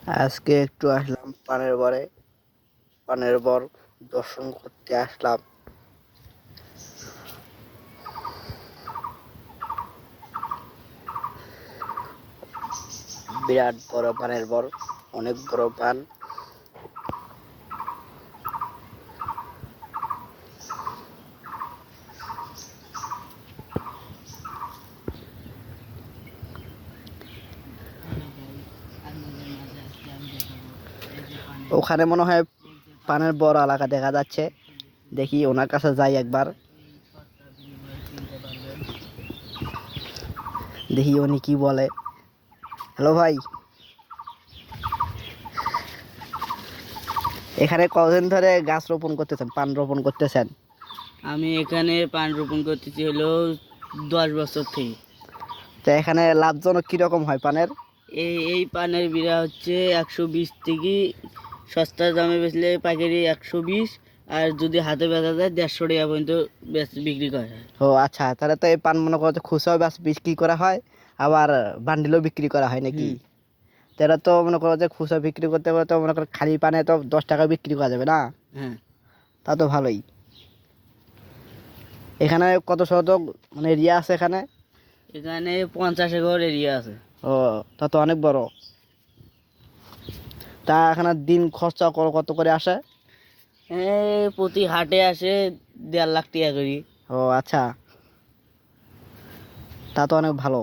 আজকে একটু আসলাম পানের বরে, পানের বর দর্শন করতে আসলাম। বিরাট বড় পানের বর, অনেক বড় পান। ওখানে মনে হয় পানের বড় এলাকা দেখা যাচ্ছে। দেখি ওনার কাছে যাই একবার, দেখি উনি কি বলে। হ্যালো ভাই, এখানে কতদিন ধরে গাছ রোপণ করতেছেন, পান রোপণ করতেছেন? আমি এখানে পান রোপণ করতেছি হলো 10 বছর থেকে। তো এখানে লাভজনক কিরকম হয় পানের? এই পানের বিড়া হচ্ছে 120 থেকে, সস্তা দামে বেচলে পাইকারি 120, আর যদি হাতে বেচা যায় 150 টাকা পর্যন্ত বিক্রি করা হয়। ও আচ্ছা, তাহলে তো এই পান মনে করো যে খুচরাও বিক্রি করা হয়, আবার বান্ডিলও বিক্রি করা হয় নাকি? হুম, তাহলে তো মনে করো যে খুচরা বিক্রি করতে পারে, তো মনে করো খালি পানে তো 10 টাকা বিক্রি করা যাবে না? হ্যাঁ। তা তো ভালোই। এখানে কত শতক মানে এরিয়া আছে এখানে? এখানে 50 একর এরিয়া আছে। ও, তা তো অনেক বড়। তা এখানে দিন খরচা কত করে আসে? প্রতি হাটে আসে 1.5 লাখ টাকা করি। ও আচ্ছা, তা তো অনেক ভালো।